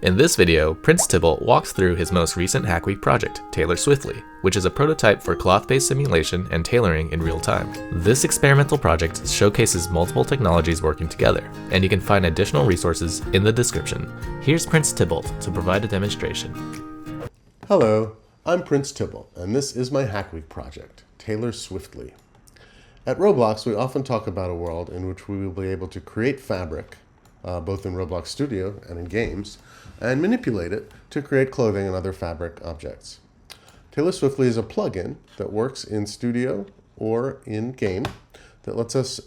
In this video, PrinceTybalt walks through his most recent Hackweek project, Tailor Swiftly, which is a prototype for cloth-based simulation and tailoring in real time. This experimental project showcases multiple technologies working together, and you can find additional resources in the description. Here's PrinceTybalt to provide a demonstration. Hello, I'm PrinceTybalt, and this is my Hackweek project, Tailor Swiftly. At Roblox, we often talk about a world in which we will be able to create fabric, both in Roblox Studio and in games, and manipulate it to create clothing and other fabric objects. Tailor Swiftly is a plugin that works in Studio or in game that lets us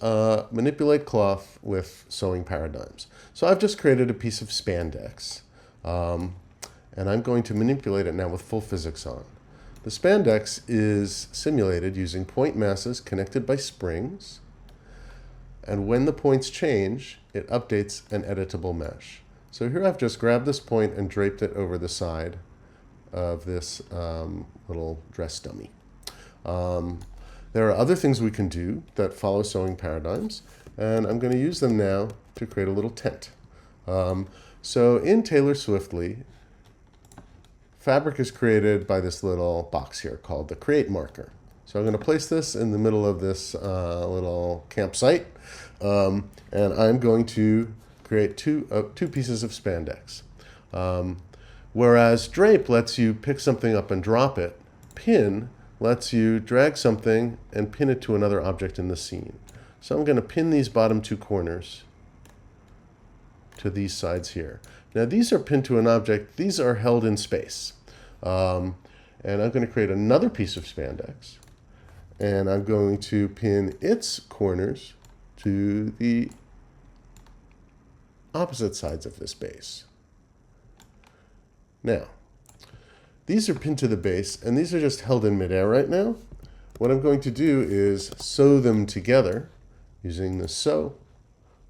manipulate cloth with sewing paradigms. So I've just created a piece of spandex, and I'm going to manipulate it now with full physics on. The spandex is simulated using point masses connected by springs, and when the points change, it updates an editable mesh. So here I've just grabbed this point and draped it over the side of this little dress dummy. There are other things we can do that follow sewing paradigms, and I'm going to use them now to create a little tent. So in Tailor Swiftly, fabric is created by this little box here called the create marker. So I'm going to place this in the middle of this little campsite, and I'm going to create two pieces of spandex. Whereas drape lets you pick something up and drop it, pin lets you drag something and pin it to another object in the scene. So I'm going to pin these bottom two corners to these sides here. Now these are pinned to an object, these are held in space. And I'm going to create another piece of spandex, and I'm going to pin its corners to the opposite sides of this base. Now, these are pinned to the base, and these are just held in midair right now. What I'm going to do is sew them together using the sew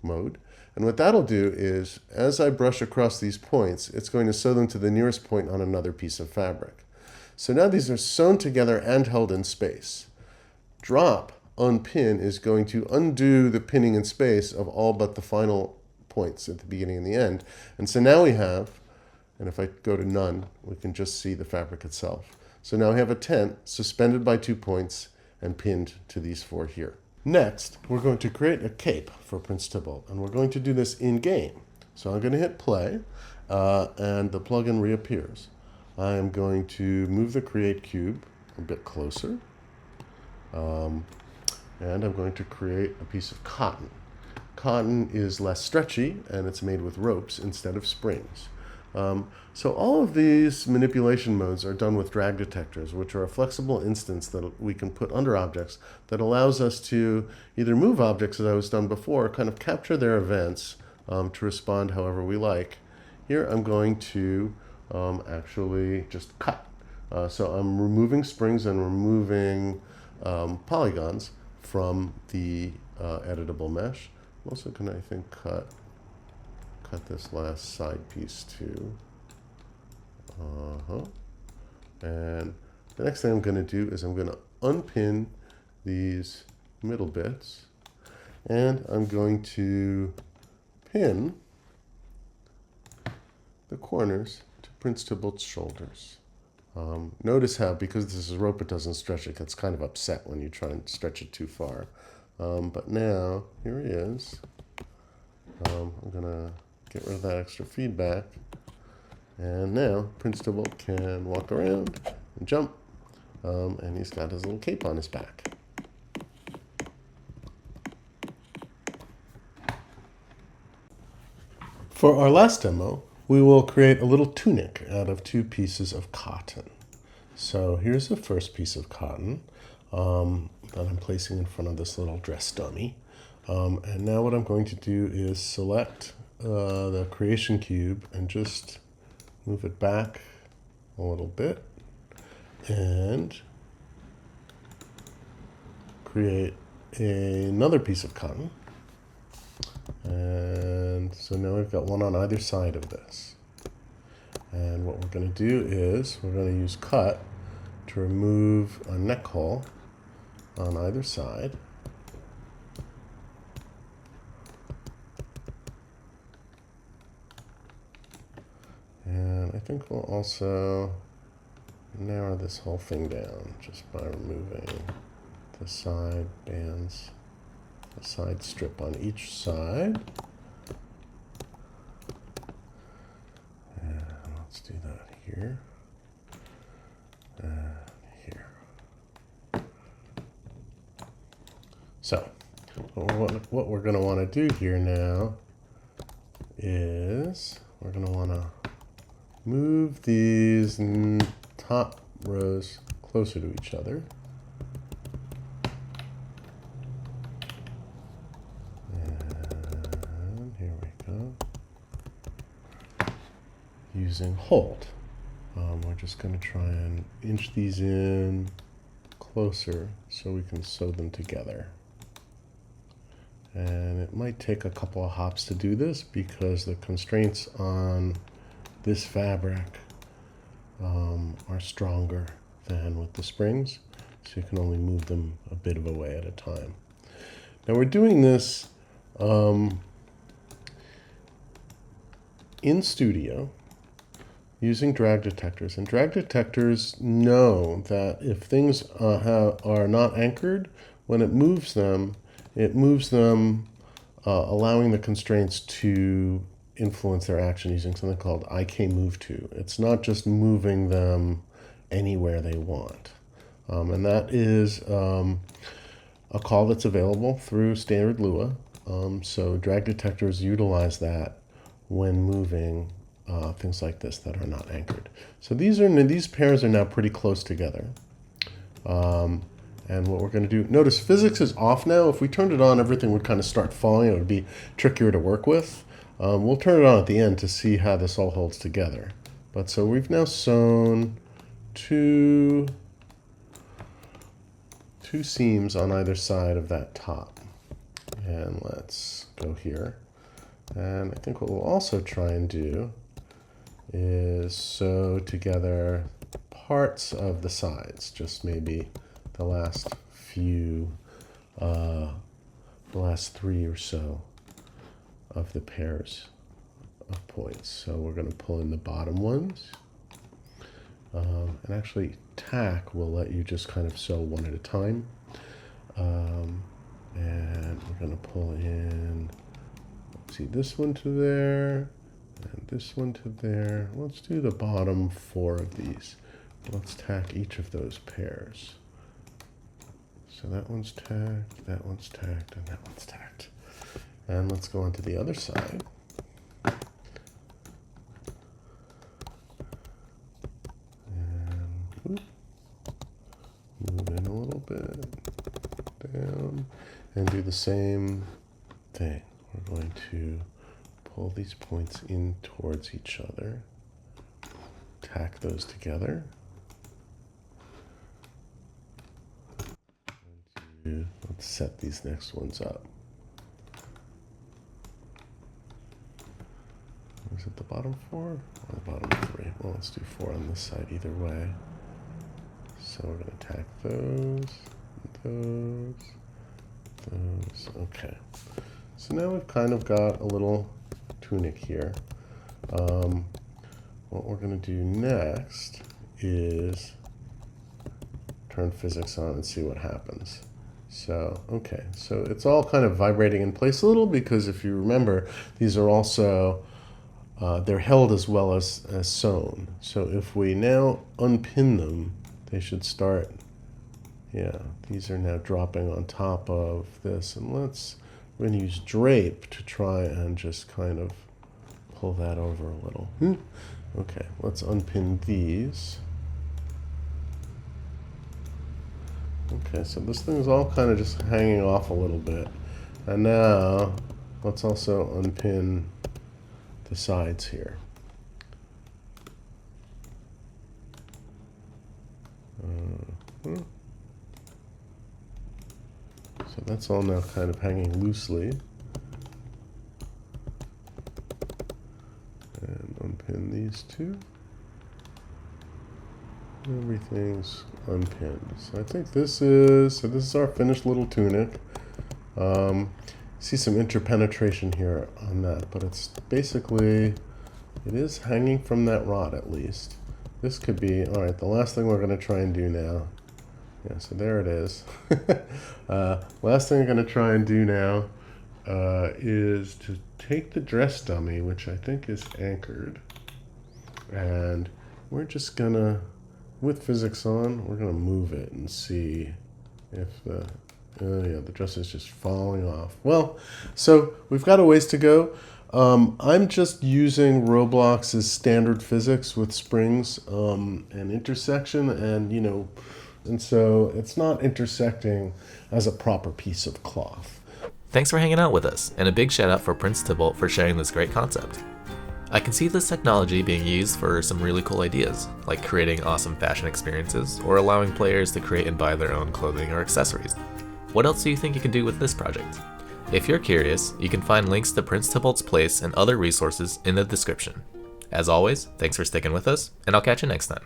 mode. And what that'll do is, as I brush across these points, it's going to sew them to the nearest point on another piece of fabric. So now these are sewn together and held in space. Drop, unpin, is going to undo the pinning in space of all but the final points at the beginning and the end. And so now we have, and if I go to none, we can just see the fabric itself. So now we have a tent suspended by 2 points and pinned to these 4 here. Next, we're going to create a cape for PrinceTybalt, and we're going to do this in game. So I'm going to hit play, and the plugin reappears. I am going to move the create cube a bit closer, and I'm going to create a piece of cotton. Cotton is less stretchy, and it's made with ropes instead of springs. So all of these manipulation modes are done with drag detectors, which are a flexible instance that we can put under objects that allows us to either move objects, as I was done before, or kind of capture their events to respond however we like. Here I'm going to actually just cut. So I'm removing springs and removing polygons from the editable mesh. I'm also going to, I think, cut this last side piece too. And the next thing I'm going to do is I'm going to unpin these middle bits, and I'm going to pin the corners to PrinceTybalt's shoulders. Notice how, because this is a rope, it doesn't stretch. It gets kind of upset when you try and stretch it too far. But now, here he is. I'm going to get rid of that extra feedback. And now PrinceTybalt can walk around and jump. And he's got his little cape on his back. For our last demo, we will create a little tunic out of 2 pieces of cotton. So here's the first piece of cotton that I'm placing in front of this little dress dummy. And now what I'm going to do is select the creation cube and just move it back a little bit and create another piece of cotton. And so now we've got one on either side of this. And what we're going to do is we're going to use cut to remove a neck hole on either side. think we'll also narrow this whole thing down just by removing the side bands, the side strip on each side. And let's do that here and here. So what we're going to want to do here now is we're going to want to move these top rows closer to each other. And here we go. Using hold. We're just going to try and inch these in closer so we can sew them together. And it might take a couple of hops to do this because the constraints on this fabric are stronger than with the springs, so you can only move them a bit of a way at a time. Now we're doing this in studio using drag detectors, and drag detectors know that if things are not anchored, when it moves them, allowing the constraints to influence their action using something called IK move to. It's not just moving them anywhere they want. And that is a call that's available through standard Lua. So drag detectors utilize that when moving things like this that are not anchored. So these pairs are now pretty close together. And what we're going to do, notice physics is off now. If we turned it on, everything would kind of start falling. It would be trickier to work with. We'll turn it on at the end to see how this all holds together. But so we've now sewn two seams on either side of that top. And let's go here. And I think what we'll also try and do is sew together parts of the sides, just maybe the last few, the last three or so of the pairs of points. So we're going to pull in the bottom ones. And actually tack will let you just kind of sew one at a time. And we're going to pull in, let's see, this one to there, and this one to there. Let's do the bottom four of these. Let's tack each of those pairs. So that one's tacked, that one's tacked, and that one's tacked. And let's go on to the other side. And whoop, move in a little bit, down, and do the same thing. We're going to pull these points in towards each other, tack those together. Let's set these next ones up. Is it the bottom four or the bottom three? Well, let's do four on this side either way. So we're going to tack those. Okay. So now we've kind of got a little tunic here. What we're going to do next is turn physics on and see what happens. So, okay, so it's all kind of vibrating in place a little because if you remember, these are also, they're held as well as sewn. So if we now unpin them, they should start, yeah, these are now dropping on top of this. And we're going to use drape to try and just kind of pull that over a little. Okay, let's unpin these. Okay, so this thing's all kind of just hanging off a little bit. And now, let's also unpin the sides here. So that's all now kind of hanging loosely. And unpin these two. Everything's unpinned. So I think this is our finished little tunic. See some interpenetration here on that, but it's basically It is hanging from that rod at least. This could be, all right, the last thing we're going to try and do now. Yeah, so there it is. Last thing I'm going to try and do now is to take the dress dummy, which I think is anchored, and we're just going to, with physics on, we're going to move it and see if the, yeah, the dress is just falling off. Well, so we've got a ways to go. I'm just using Roblox's standard physics with springs and intersection, and and so it's not intersecting as a proper piece of cloth. Thanks for hanging out with us, and a big shout out for PrinceTybalt for sharing this great concept. I can see this technology being used for some really cool ideas, like creating awesome fashion experiences or allowing players to create and buy their own clothing or accessories. What else do you think you can do with this project? If you're curious, you can find links to PrinceTybalt's place and other resources in the description. As always, thanks for sticking with us, and I'll catch you next time.